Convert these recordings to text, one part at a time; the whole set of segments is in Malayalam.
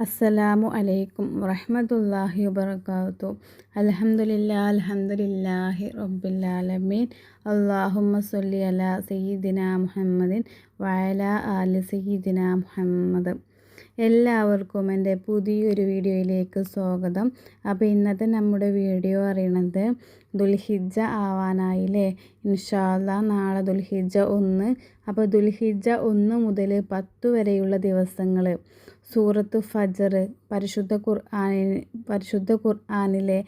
അസ്സലാമു അലൈക്കും വറഹ്മത്തുള്ളാഹി വബറകാതുഹു. അൽഹംദുലില്ലാഹി റബ്ബിൽ ആലമീൻ. അല്ലാഹുമ്മ സ്വല്ലി അലാ സയ്യിദിനാ മുഹമ്മദിൻ വഅലാ ആലി സയ്യിദിനാ മുഹമ്മദ്. എല്ലാവർക്കും എൻ്റെ പുതിയൊരു വീഡിയോയിലേക്ക് സ്വാഗതം. അപ്പോൾ ഇന്നത്തെ നമ്മുടെ വീഡിയോ അറിയണത് ദുൽഹിജ്ജ ആവാനായില്ലേ. ഇൻഷാ അല്ലാഹ് നാളെ ദുൽഹിജ്ജ 1. അപ്പോൾ ദുൽഹിജ്ജ 1 മുതൽ 10 വരെയുള്ള ദിവസങ്ങൾ സൂറത്ത് ഫജ്ർ പരിശുദ്ധ ഖുർആനിലെ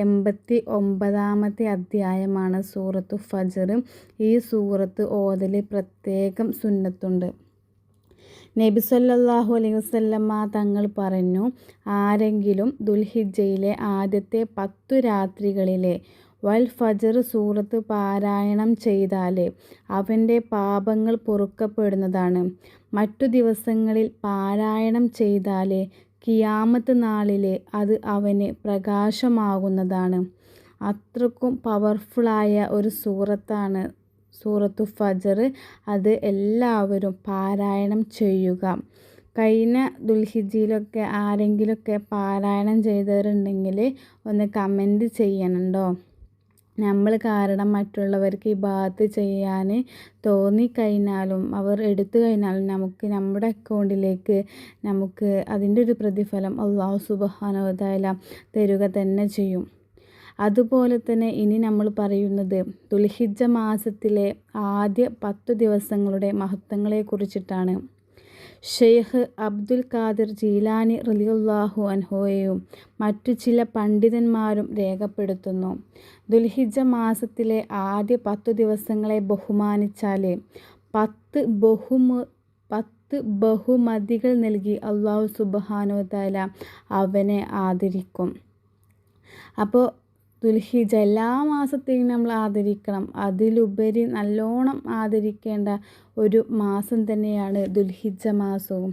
89-ാമത്തെ അധ്യായമാണ് സൂറത്ത് ഫജ്ർ. ഈ സൂറത്ത് ഓതൽ പ്രത്യേകം സുന്നത്തുണ്ട്. നബി സല്ലല്ലാഹു അലൈഹി വസല്ലമ തങ്ങൾ പറഞ്ഞു, ആരെങ്കിലും ദുൽഹിജ്ജയിലെ ആദ്യത്തെ 10 രാത്രികളിലെ വൽ ഫജ്ർ സൂറത്ത് പാരായണം ചെയ്താൽ അവൻ്റെ പാപങ്ങൾ പൊറുക്കപ്പെടുന്നതാണ്. മറ്റു ദിവസങ്ങളിൽ പാരായണം ചെയ്താൽ ഖിയാമത്ത് നാളിൽ അത് അവന് പ്രകാശമാകുന്നതാണ്. അത്രക്കും പവർഫുള്ളായ ഒരു സൂറത്താണ് സൂറത്തു ഫജ്ർ. അത് എല്ലാവരും പാരായണം ചെയ്യുക. കഴിഞ്ഞ ദുൽഹിജ്ജയിലൊക്കെ ആരെങ്കിലുമൊക്കെ പാരായണം ചെയ്തവരുണ്ടെങ്കിൽ ഒന്ന് കമൻറ്റ് ചെയ്യണുണ്ടോ. നമ്മൾ കാരണം മറ്റുള്ളവർക്ക് ഇബാദത്ത് ചെയ്യാൻ തോന്നിക്കഴിഞ്ഞാലും അവർ എടുത്തു കഴിഞ്ഞാലും നമ്മുടെ അക്കൗണ്ടിലേക്ക് നമുക്ക് അതിൻ്റെ ഒരു പ്രതിഫലം അല്ലാഹു സുബ്ഹാനഹു വ തആല തരുക തന്നെ ചെയ്യും. അതുപോലെ തന്നെ ഇനി നമ്മൾ പറയുന്നത് ദുൽഹിജ്ജ മാസത്തിലെ ആദ്യ 10 ദിവസങ്ങളുടെ മഹത്വങ്ങളെക്കുറിച്ചിട്ടാണ്. ഷെയ്ഖ് അബ്ദുൽ ഖാദിർ ജീലാനി റളിയല്ലാഹു അൻഹുവും മറ്റു ചില പണ്ഡിതന്മാരും രേഖപ്പെടുത്തുന്നു, ദുൽഹിജ്ജ മാസത്തിലെ ആദ്യ 10 ദിവസങ്ങളെ ബഹുമാനിച്ചാൽ 10 ബഹുമതികൾ നൽകി അല്ലാഹു സുബ്ഹാനഹു വ തആല അവനെ ആദരിക്കും. അപ്പോൾ ദുൽഹിജ്ജ എല്ലാ മാസത്തെയും നമ്മൾ ആദരിക്കണം. അതിലുപരി നല്ലോണം ആദരിക്കേണ്ട ഒരു മാസം തന്നെയാണ് ദുൽഹിജ്ജ മാസവും.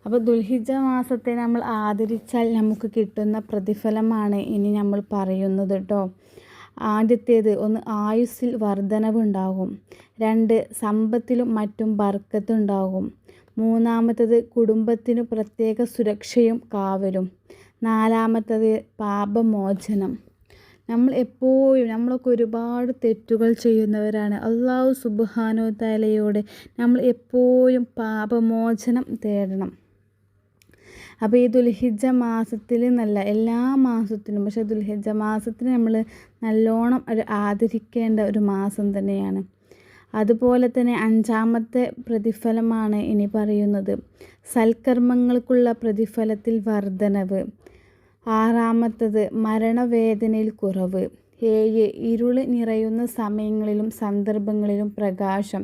അപ്പോൾ ദുൽഹിജ്ജ മാസത്തെ നമ്മൾ ആദരിച്ചാൽ നമുക്ക് കിട്ടുന്ന പ്രതിഫലമാണ് ഇനി നമ്മൾ പറയുന്നത് കേട്ടോ. ആദ്യത്തേത് 1 ആയുസ്സിൽ വർധനവുണ്ടാകും. 2 സമ്പത്തിലും മറ്റും ബർക്കത്തുണ്ടാകും. 3-ാമത്തത് കുടുംബത്തിനു പ്രത്യേക സുരക്ഷയും കാവലും. 4-ാമത്തത് പാപമോചനം. നമ്മളൊക്കെ ഒരുപാട് തെറ്റുകൾ ചെയ്യുന്നവരാണ്. അല്ലാഹു സുബ്ഹാനഹു വ തആലയോട് നമ്മൾ എപ്പോഴും പാപമോചനം തേടണം. അപ്പോൾ ഈ ദുൽഹിജ്ജ മാസത്തിൽ എന്നല്ല എല്ലാ മാസത്തിനും, പക്ഷേ ദുൽഹിജ്ജ മാസത്തിന് നമ്മൾ നല്ലോണം ആദരിക്കേണ്ട ഒരു മാസം തന്നെയാണ്. അതുപോലെ തന്നെ 5-ാമത്തെ പ്രതിഫലമാണ് ഇനി പറയുന്നത്, സൽക്കർമ്മങ്ങൾക്കുള്ള പ്രതിഫലത്തിൽ വർധനവ്. 6-ാമത്തത് മരണവേദനയിൽ കുറവ്. 7 ഇരുള് നിറയുന്ന സമയങ്ങളിലും സന്ദർഭങ്ങളിലും പ്രകാശം.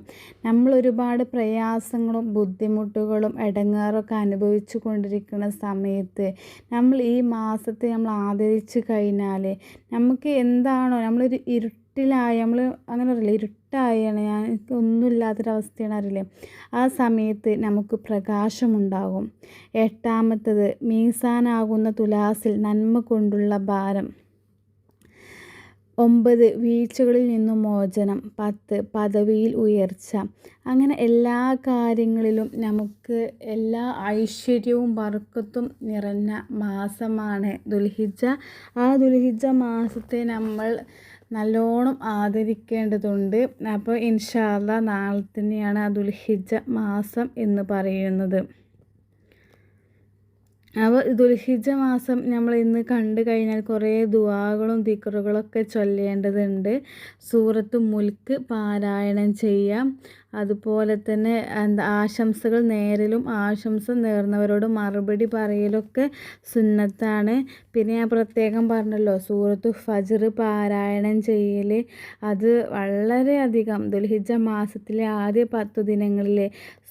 നമ്മൾ ഒരുപാട് പ്രയാസങ്ങളും ബുദ്ധിമുട്ടുകളും ഇടങ്ങേറൊക്കെ അനുഭവിച്ചു കൊണ്ടിരിക്കുന്ന സമയത്ത് നമ്മൾ ഈ മാസത്തെ നമ്മൾ ആദരിച്ചു കഴിഞ്ഞാൽ നമുക്ക് എന്താണോ നമ്മളൊരു ഇരുട്ടിലായി നമ്മൾ അങ്ങനെ അറിയില്ല, ഇരുട്ടായാണ് എനിക്ക് ഒന്നുമില്ലാത്തൊരവസ്ഥയാണ് അറിയില്ലേ, ആ സമയത്ത് നമുക്ക് പ്രകാശമുണ്ടാകും. 8-ാമത്തത് മീസാനാകുന്ന തുലാസിൽ നന്മ കൊണ്ടുള്ള ഭാരം. 9 വീഴ്ചകളിൽ നിന്നും മോചനം. 10 പദവിയിൽ ഉയർച്ച. അങ്ങനെ എല്ലാ കാര്യങ്ങളിലും നമുക്ക് എല്ലാ ഐശ്വര്യവും ബർക്കത്തും നിറഞ്ഞ മാസമാണ് ദുൽഹിജ്ജ. ആ ദുൽഹിജ്ജ മാസത്തെ നമ്മൾ നല്ലോണം ആദരിക്കേണ്ടതുണ്ട്. അപ്പോൾ ഇൻഷാ അല്ലാഹ് നാളെ തന്നെയാണ് ആ ദുൽഹിജ്ജ മാസം എന്ന് പറയുന്നത്. അപ്പോൾ ദുൽഹിജ്ജ മാസം നമ്മൾ ഇന്ന് കണ്ടു കഴിഞ്ഞാൽ കുറേ ദുആകളും ദിക്റുകളൊക്കെ ചൊല്ലേണ്ടതുണ്ട്. സൂറത്ത് മുൽക്ക് പാരായണം ചെയ്യാം. അതുപോലെ തന്നെ ആശംസകൾ നേരലും ആശംസ നേർന്നവരോട് മറുപടി പറയലൊക്കെ സുന്നത്താണ്. പിന്നെ ഞാൻ പ്രത്യേകം പറഞ്ഞല്ലോ സൂറത്ത് ഫജ്ർ പാരായണം ചെയ്യൽ, അത് വളരെയധികം ദുൽഹിജ്ജ മാസത്തിലെ ആദ്യ 10 ദിനങ്ങളിൽ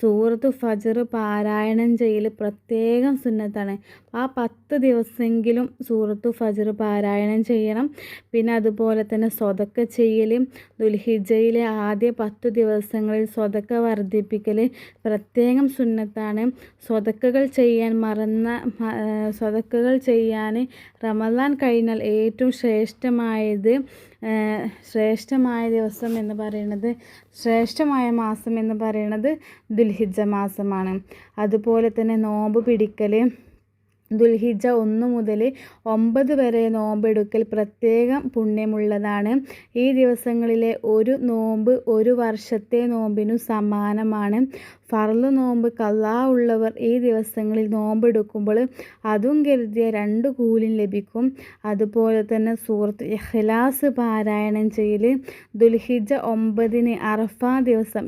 സൂറത്ത് ഫജ്ർ പാരായണം ചെയ്യൽ പ്രത്യേകം സുന്നത്താണ്. ആ 10 ദിവസമെങ്കിലും സൂറത്ത് ഫജ്ർ പാരായണം ചെയ്യണം. പിന്നെ അതുപോലെ തന്നെ സ്വതക്ക ചെയ്യൽ, ദുൽഹിജ്ജയിലെ ആദ്യ 10 ദിവസങ്ങളിൽ സ്വതക്ക വർദ്ധിപ്പിക്കൽ പ്രത്യേകം സുന്നത്താണ്. സ്വതക്കകൾ ചെയ്യാൻ റമദാൻ കഴിഞ്ഞാൽ ഏറ്റവും ശ്രേഷ്ഠമായ ദിവസം എന്ന് പറയുന്നത്, ശ്രേഷ്ഠമായ മാസം എന്ന് പറയുന്നത് ദുൽഹിജ്ജ മാസമാണ്. അതുപോലെ തന്നെ നോമ്പ് പിടിക്കൽ, ദുൽഹിജ്ജ 1 മുതൽ 9 വരെ നോമ്പെടുക്കൽ പ്രത്യേകം പുണ്യമുള്ളതാണ്. ഈ ദിവസങ്ങളിലെ ഒരു നോമ്പ് ഒരു വർഷത്തെ നോമ്പിനു സമാനമാണ്. ഫർള് നോമ്പ് ഖളാ ഉള്ളവർ ഈ ദിവസങ്ങളിൽ നോമ്പെടുക്കുമ്പോൾ അതും കരുതിയ 2 കൂലിയും ലഭിക്കും. അതുപോലെ തന്നെ സൂറത്ത് ഇഖ്ലാസ് പാരായണം ചെയ്യൽ. ദുൽഹിജ്ജ 9 അറഫ ദിവസം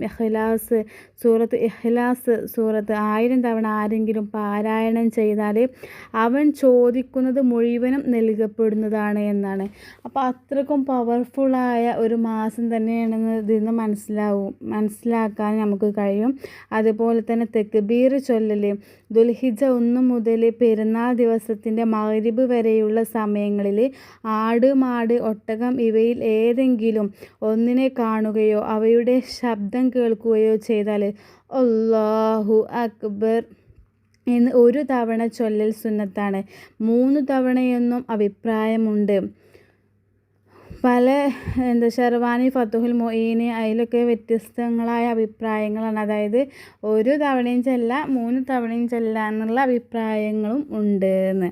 സൂറത്ത് ഇഖ്ലാസ് 1000 തവണ ആരെങ്കിലും പാരായണം ചെയ്താൽ അവൻ ചോദിക്കുന്നത് മുഴുവനും നൽകപ്പെടുന്നതാണ് എന്നാണ്. അപ്പോൾ അത്രക്കും പവർഫുള്ളായ ഒരു മാസം തന്നെയാണെന്ന് ഇതിൽ നിന്ന് മനസ്സിലാക്കാൻ നമുക്ക് കഴിയും. അതുപോലെ തന്നെ തക്ബീർ ചൊല്ലൽ. ദുൽഹിജ്ജ 1 മുതൽ പെരുന്നാൾ ദിവസത്തിൻ്റെ മഗ്‌രിബ് വരെയുള്ള സമയങ്ങളിൽ ആട്, മാട്, ഒട്ടകം ഇവയിൽ ഏതെങ്കിലും ഒന്നിനെ കാണുകയോ അവയുടെ ശബ്ദം കേൾക്കുകയോ ചെയ്താൽ അല്ലാഹു അക്ബർ എന്ന് 1 തവണ ചൊല്ലൽ സുന്നത്താണ്. 3 തവണയെന്നും അഭിപ്രായമുണ്ട്. പല ഷെർവാനി, ഫതുഹുൽ മൊയ്ൻ അതിലൊക്കെ വ്യത്യസ്തങ്ങളായ അഭിപ്രായങ്ങളാണ്. അതായത് 1 തവണയും ചെല്ലാം 3 തവണയും ചെല്ലാം എന്നുള്ള അഭിപ്രായങ്ങളും ഉണ്ട് എന്ന്.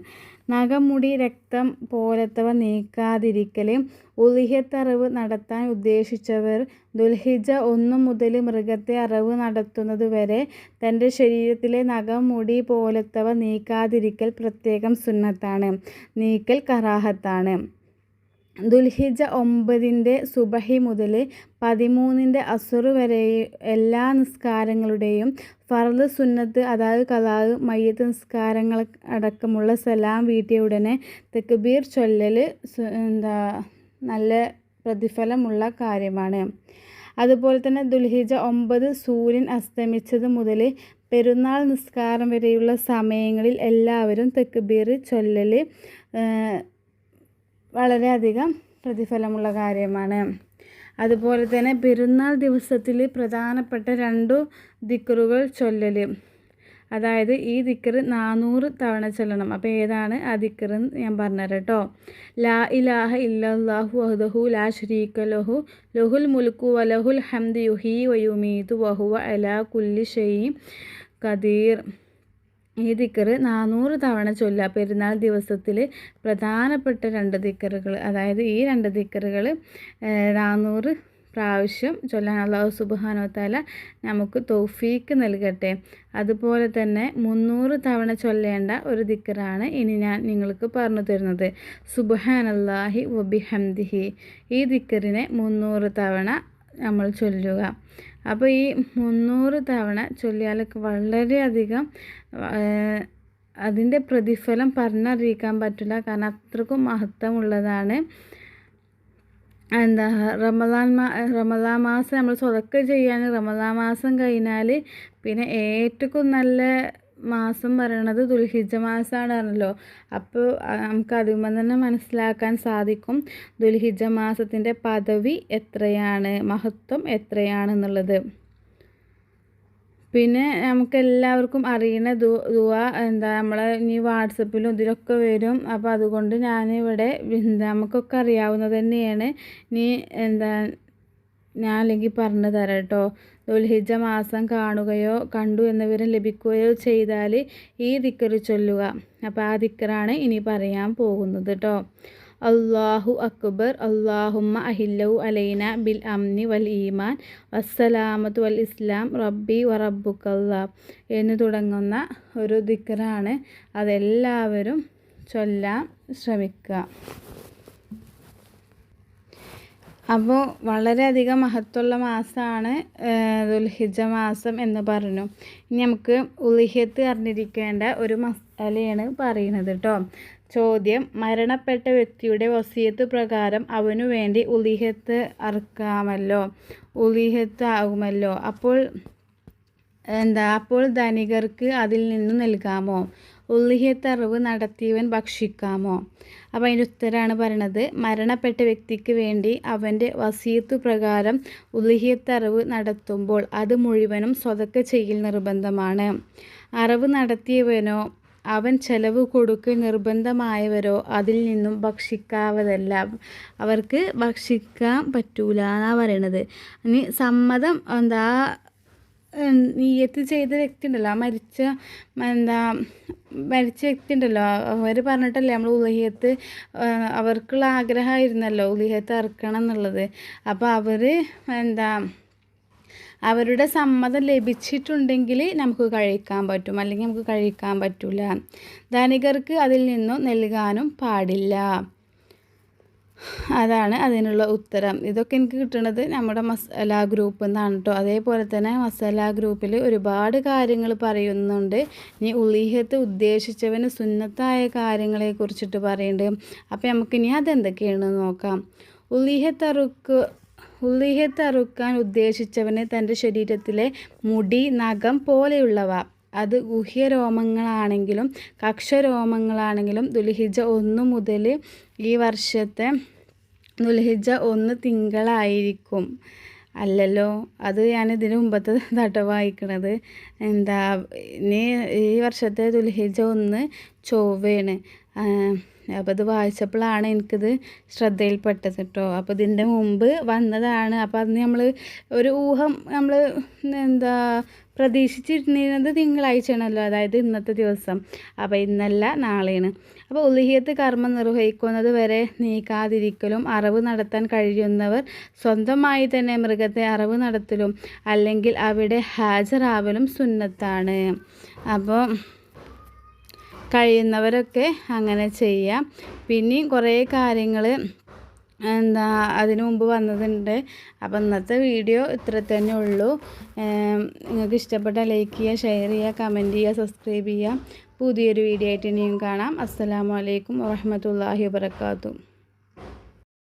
നഖമുടി, രക്തം പോലത്തവ നീക്കാതിരിക്കൽ. ഉളിഹ്യത്ത് അറവ് നടത്താൻ ഉദ്ദേശിച്ചവർ ദുൽഹിജ്ജ 1 മുതൽ മൃഗത്തെ അറവ് നടത്തുന്നത് വരെ തൻ്റെ ശരീരത്തിലെ നഖം, മുടി പോലത്തവ നീക്കാതിരിക്കൽ പ്രത്യേകം സുന്നത്താണ്. നീക്കൽ കറാഹത്താണ്. ദുൽഹിജ്ജ 9 സുബഹി മുതൽ 13 അസ്ർ വരെ എല്ലാ നിസ്കാരങ്ങളുടെയും ഫർള്, സുന്നത്ത്, അതായത് ഖളാ, മയ്യത്ത് നിസ്കാരങ്ങൾ അടക്കമുള്ള സലാം വീട്ടിയ ഉടനെ തക്ബീർ ചൊല്ലൽ നല്ല പ്രതിഫലമുള്ള കാര്യമാണ്. അതുപോലെ തന്നെ ദുൽഹിജ്ജ 9 സൂര്യൻ അസ്തമിച്ചത് മുതൽ പെരുന്നാൾ നിസ്കാരം വരെയുള്ള സമയങ്ങളിൽ എല്ലാവരും തക്ബീർ ചൊല്ലൽ വളരെയധികം പ്രതിഫലമുള്ള കാര്യമാണ്. അതുപോലെ തന്നെ പെരുന്നാൾ ദിവസത്തിൽ പ്രധാനപ്പെട്ട 2 ദിക്റുകൾ ചൊല്ലൽ. അതായത് ഈ ദിക്ർ 400 തവണ ചൊല്ലണം. അപ്പോൾ ഏതാണ് ആ ദിക്ർ എന്ന് ഞാൻ പറഞ്ഞുതരാം കേട്ടോ. ലാ ഇലാഹ ഇല്ലല്ലാഹു വഹ്ദഹു ലാ ശരീക ലഹു ലഹുൽ മുൽക്കു വലഹുൽ ഹംദു യുഹ്യി വയുമീതു വഹുവ അലാ കുല്ലി ഷൈഇൻ ഖദീർ. ഈ ദിക്ർ 400 തവണ ചൊല്ലുക. പെരുന്നാൾ ദിവസത്തിൽ പ്രധാനപ്പെട്ട 2 ദിക്റുകൾ, അതായത് ഈ 2 ദിക്റുകൾ 400 പ്രാവശ്യം ചൊല്ലാൻ അല്ലാഹു സുബ്ഹാനഹു വ തആല നമുക്ക് തൗഫീക്ക് നൽകട്ടെ. അതുപോലെ തന്നെ 300 തവണ ചൊല്ലേണ്ട ഒരു ദിക്റാണ് ഇനി ഞാൻ നിങ്ങൾക്ക് പറഞ്ഞു തരുന്നത്. സുബ്ഹാനല്ലാഹി വബിഹംദിഹി. ഈ ദിക്റിനെ 300 തവണ നമ്മൾ ചൊല്ലുക. അപ്പോൾ ഈ 300 തവണ ചൊല്ലിയാലൊക്കെ വളരെയധികം അതിൻ്റെ പ്രതിഫലം പറഞ്ഞറിയിക്കാൻ പറ്റില്ല. കാരണം അത്രക്കും മഹത്വമുള്ളതാണ്. റമദാൻ മാസം നമ്മൾ സ്വതക്ക ചെയ്യാൻ റമദാൻ മാസം കഴിഞ്ഞാൽ പിന്നെ ഏറ്റവും നല്ല മാസം പറയണത് ദുൽഹിജ്ജ മാസമാണല്ലോ. അപ്പോൾ നമുക്ക് അതിൽ തന്നെ മനസ്സിലാക്കാൻ സാധിക്കും ദുൽഹിജ്ജ മാസത്തിൻ്റെ പദവി എത്രയാണ്, മഹത്വം എത്രയാണെന്നുള്ളത്. പിന്നെ നമുക്ക് എല്ലാവർക്കും അറിയുന്ന ദുആ നമ്മളെ ഇനി വാട്സപ്പിലും ഇതിലൊക്കെ വരും. അപ്പോൾ അതുകൊണ്ട് ഞാനിവിടെ നമുക്കൊക്കെ അറിയാവുന്നത് തന്നെയാണ്. ഇനി ഞാൻ അല്ലെങ്കിൽ പറഞ്ഞു തരാം കേട്ടോ. ദുൽഹിജ്ജ മാസം കാണുകയോ കണ്ടു എന്ന വിവരം ലഭിക്കുകയോ ചെയ്താൽ ഈ ദിക്ർ ചൊല്ലുക. അപ്പോൾ ആ ദിക്റാണ് ഇനി പറയാൻ പോകുന്നത് കേട്ടോ. അല്ലാഹു അക്ബർ അല്ലാഹുമ്മ അഹില്ലു അലൈന ബിൽ അംനി വൽ ഈമാൻ വസ്സലാമത്ത് വൽ ഇസ്ലാം റബ്ബി വ റബ്ബുക്കല്ലാ എന്ന് തുടങ്ങുന്ന ഒരു ദിക്റാണ്. അതെല്ലാവരും ചൊല്ലാൻ ശ്രമിക്കുക. അപ്പോൾ വളരെയധികം മഹത്വമുള്ള മാസമാണ് ദുൽഹിജ്ജ മാസം എന്ന് പറഞ്ഞു. ഇനി നമുക്ക് ഉളിഹ്യത്ത് അറിഞ്ഞിരിക്കേണ്ട ഒരു മസാലയാണ് പറയുന്നത് കേട്ടോ. ചോദ്യം: മരണപ്പെട്ട വ്യക്തിയുടെ വസിയത്ത് പ്രകാരം അവനു വേണ്ടി ഉളിഹ്യത്ത് അറുക്കാമല്ലോ, ഉളിഹ്യത്ത് ആകുമല്ലോ. അപ്പോൾ ധനികർക്ക് അതിൽ നിന്നും നൽകാമോ? ഉളിഹ്യത്ത് അറിവ് നടത്തിയവൻ ഭക്ഷിക്കാമോ? അപ്പോൾ അതിൻ്റെ ഉത്തരമാണ് പറയണത്. മരണപ്പെട്ട വ്യക്തിക്ക് വേണ്ടി അവൻ്റെ വസിയത്ത് പ്രകാരം ഉളിഹ്യത്ത് അറിവ് നടത്തുമ്പോൾ അത് മുഴുവനും സ്വതക്ക ചെയ്യൽ നിർബന്ധമാണ്. അറിവ് നടത്തിയവനോ അവൻ ചെലവ് കൊടുക്കൽ നിർബന്ധമായവരോ അതിൽ നിന്നും ഭക്ഷിക്കാവതല്ല. അവർക്ക് ഭക്ഷിക്കാൻ പറ്റൂല എന്നാണ് പറയണത്. ഇനി സമ്മതം നിയ്യത്ത് ചെയ്ത വ്യക്തി ഉണ്ടല്ലോ, ആ മരിച്ച വ്യക്തി ഉണ്ടല്ലോ, അവർ പറഞ്ഞിട്ടല്ലേ നമ്മൾ ഉളിഹത്ത്, അവർക്കുള്ള ആഗ്രഹമായിരുന്നല്ലോ ഉളിഹത്ത് അറുക്കണം എന്നുള്ളത്. അപ്പോൾ അവരുടെ സമ്മതം ലഭിച്ചിട്ടുണ്ടെങ്കിൽ നമുക്ക് കഴിക്കാൻ പറ്റും, അല്ലെങ്കിൽ നമുക്ക് കഴിക്കാൻ പറ്റില്ല. ധനികർക്ക് അതിൽ നിന്നും നൽകാനും പാടില്ല. അതാണ് അതിനുള്ള ഉത്തരം. ഇതൊക്കെ എനിക്ക് കിട്ടുന്നത് നമ്മുടെ മസാല ഗ്രൂപ്പിൽ നിന്നാണ് കേട്ടോ. അതേപോലെ തന്നെ മസാല ഗ്രൂപ്പിൽ ഒരുപാട് കാര്യങ്ങൾ പറയുന്നുണ്ട്. ഇനി ഉളിഹത്ത് ഉദ്ദേശിച്ചവന് സുന്നത്തായ കാര്യങ്ങളെക്കുറിച്ചിട്ട് പറയുന്നുണ്ട്. അപ്പോൾ നമുക്കിനി അതെന്തൊക്കെയാണെന്ന് നോക്കാം. ഉളിഹത്ത് അറുക്കാൻ ഉദ്ദേശിച്ചവന് തൻ്റെ ശരീരത്തിലെ മുടി, നഖം പോലെയുള്ളവ, അത് ഗുഹ്യരോമങ്ങളാണെങ്കിലും കക്ഷരോമങ്ങളാണെങ്കിലും ദുൽഹിജ്ജ 1 മുതൽ ഈ വർഷത്തെ ദുൽഹിജ്ജ 1 തിങ്കളായിരിക്കും. അല്ലല്ലോ, അത് ഞാൻ ഇതിന് മുമ്പത്തെ തട്ട വായിക്കണത്. ഇനി ഈ വർഷത്തെ ദുൽഹിജ്ജ 1 ചൊവ്വയാണ്. അപ്പോൾ ഇത് വായിച്ചപ്പോഴാണ് എനിക്കിത് ശ്രദ്ധയിൽപ്പെട്ടത് കേട്ടോ. അപ്പോൾ ഇതിൻ്റെ മുമ്പ് വന്നതാണ്. അപ്പോൾ അന്ന് നമ്മൾ ഒരു ഊഹം നമ്മൾ പ്രതീക്ഷിച്ചിരുന്നത് തിങ്കളാഴ്ചയാണല്ലോ, അതായത് ഇന്നത്തെ ദിവസം. അപ്പോൾ ഇന്നല്ല, നാളെയാണ്. അപ്പോൾ ഉളിഹിയത്ത് കർമ്മം നിർവഹിക്കുന്നത് വരെ നീക്കാതിരിക്കലും അറവ് നടത്താൻ കഴിയുന്നവർ സ്വന്തമായി തന്നെ മൃഗത്തെ അറവ് നടത്തലും അല്ലെങ്കിൽ അവിടെ ഹാജരാവലും സുന്നത്താണ്. അപ്പോൾ കഴിയുന്നവരൊക്കെ അങ്ങനെ ചെയ്യാം. പിന്നെയും കുറേ കാര്യങ്ങൾ അതിനു മുമ്പ് വന്നതുണ്ട്. അപ്പോൾ ഇന്നത്തെ വീഡിയോ ഇത്ര തന്നെ ഉള്ളൂ. നിങ്ങൾക്ക് ഇഷ്ടപ്പെട്ടാൽ ലൈക്ക് ചെയ്യുക, ഷെയർ ചെയ്യുക, കമൻറ്റ് ചെയ്യുക, സബ്സ്ക്രൈബ് ചെയ്യുക. പുതിയൊരു വീഡിയോ ആയിട്ട് ഇനിയും കാണാം. അസ്സലാമു അലൈക്കും വറഹ്മത്തുള്ളാഹി വബറകാതുഹു.